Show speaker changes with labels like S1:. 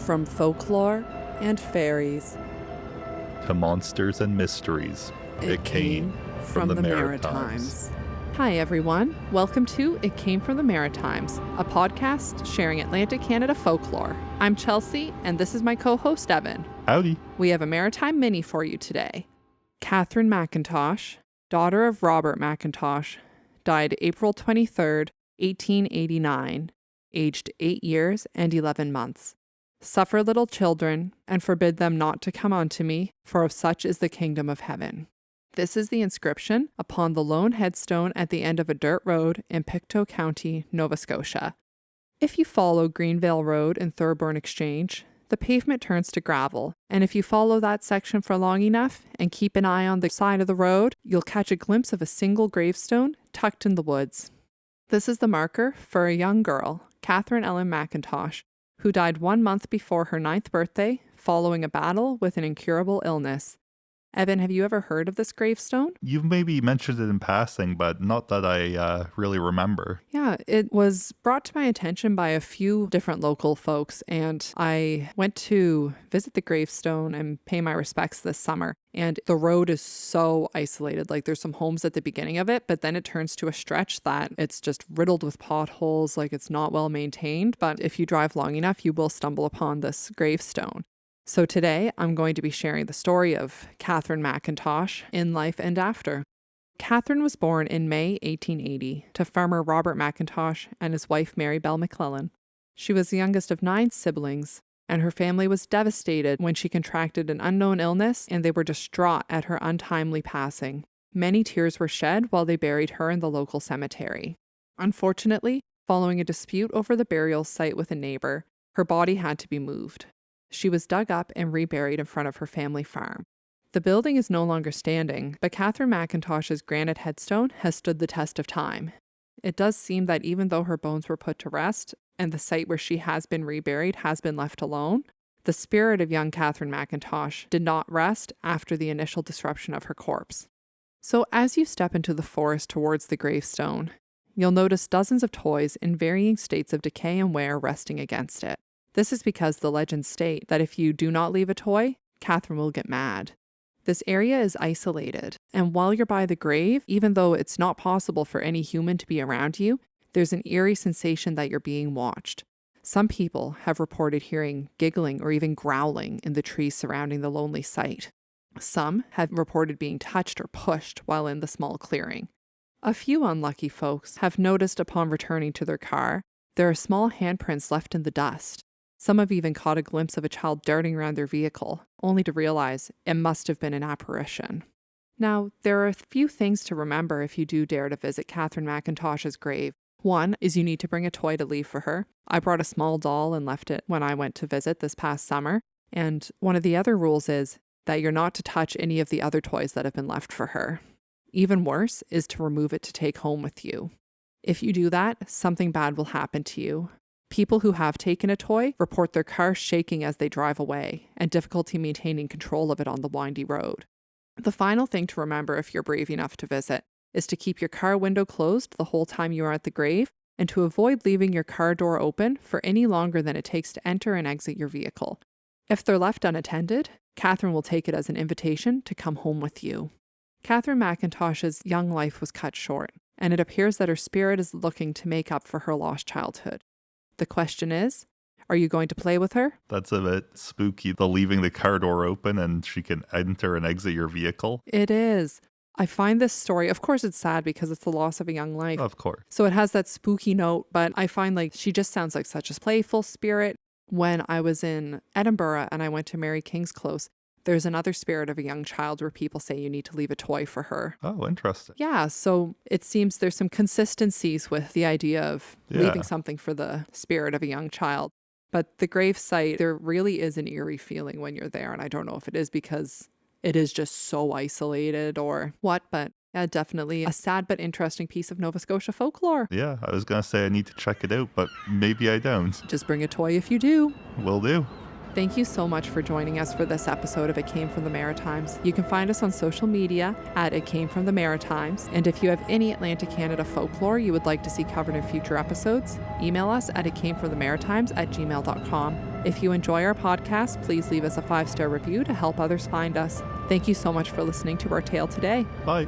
S1: From folklore and fairies
S2: to monsters and mysteries, it came from the Maritimes.
S1: Hi everyone, welcome to It Came From The Maritimes, a podcast sharing Atlantic Canada folklore. I'm Chelsea, and this is my co-host Evan.
S2: Howdy.
S1: We have a Maritime Mini for you today. Catherine McIntosh, daughter of Robert McIntosh, died April 23rd, 1889, aged 8 years and 11 months. Suffer little children, and forbid them not to come unto me, for of such is the kingdom of heaven. This is the inscription upon the lone headstone at the end of a dirt road in Pictou County, Nova Scotia. If you follow Greenvale Road in Thurburn Exchange, the pavement turns to gravel, and if you follow that section for long enough and keep an eye on the side of the road, you'll catch a glimpse of a single gravestone tucked in the woods. This is the marker for a young girl, Catherine Ellen McIntosh, who died 1 month before her 9th birthday following a battle with an incurable illness. Evan, have you ever heard of this gravestone?
S2: You've maybe mentioned it in passing, but not that I really remember.
S1: Yeah, it was brought to my attention by a few different local folks, and I went to visit the gravestone and pay my respects this summer. And the road is so isolated. Like, there's some homes at the beginning of it, but then it turns to a stretch that it's just riddled with potholes, like it's not well maintained. But if you drive long enough, you will stumble upon this gravestone. So today, I'm going to be sharing the story of Catherine McIntosh in life and after. Catherine was born in May 1880 to farmer Robert McIntosh and his wife Mary Bell McClellan. She was the youngest of 9 siblings, and her family was devastated when she contracted an unknown illness, and they were distraught at her untimely passing. Many tears were shed while they buried her in the local cemetery. Unfortunately, following a dispute over the burial site with a neighbor, her body had to be moved. She was dug up and reburied in front of her family farm. The building is no longer standing, but Catherine McIntosh's granite headstone has stood the test of time. It does seem that even though her bones were put to rest, and the site where she has been reburied has been left alone, the spirit of young Catherine McIntosh did not rest after the initial disruption of her corpse. So as you step into the forest towards the gravestone, you'll notice dozens of toys in varying states of decay and wear resting against it. This is because the legends state that if you do not leave a toy, Catherine will get mad. This area is isolated, and while you're by the grave, even though it's not possible for any human to be around you, there's an eerie sensation that you're being watched. Some people have reported hearing giggling or even growling in the trees surrounding the lonely site. Some have reported being touched or pushed while in the small clearing. A few unlucky folks have noticed upon returning to their car, there are small handprints left in the dust. Some have even caught a glimpse of a child darting around their vehicle, only to realize it must have been an apparition. Now, there are a few things to remember if you do dare to visit Catherine McIntosh's grave. One is you need to bring a toy to leave for her. I brought a small doll and left it when I went to visit this past summer. And one of the other rules is that you're not to touch any of the other toys that have been left for her. Even worse is to remove it to take home with you. If you do that, something bad will happen to you. People who have taken a toy report their car shaking as they drive away and difficulty maintaining control of it on the windy road. The final thing to remember if you're brave enough to visit is to keep your car window closed the whole time you are at the grave and to avoid leaving your car door open for any longer than it takes to enter and exit your vehicle. If they're left unattended, Catherine will take it as an invitation to come home with you. Catherine McIntosh's young life was cut short, and it appears that her spirit is looking to make up for her lost childhood. The question is, are you going to play with her?
S2: That's a bit spooky, the leaving the car door open and she can enter and exit your vehicle.
S1: It is. I find this story, of course it's sad because it's the loss of a young life.
S2: Of course.
S1: So it has that spooky note, but I find like she just sounds like such a playful spirit. When I was in Edinburgh and I went to Mary King's Close, there's another spirit of a young child where people say you need to leave a toy for her.
S2: Oh, interesting.
S1: Yeah, so it seems there's some consistencies with the idea of leaving something for the spirit of a young child. But the gravesite, there really is an eerie feeling when you're there. And I don't know if it is because it is just so isolated or what, but yeah, definitely a sad but interesting piece of Nova Scotia folklore.
S2: Yeah, I was going to say I need to check it out, but maybe I don't.
S1: Just bring a toy if you do.
S2: Will do.
S1: Thank you so much for joining us for this episode of It Came From The Maritimes. You can find us on social media at It Came From The Maritimes. And if you have any Atlantic Canada folklore you would like to see covered in future episodes, email us at itcamefromthemaritimes@gmail.com. If you enjoy our podcast, please leave us a 5-star review to help others find us. Thank you so much for listening to our tale today.
S2: Bye.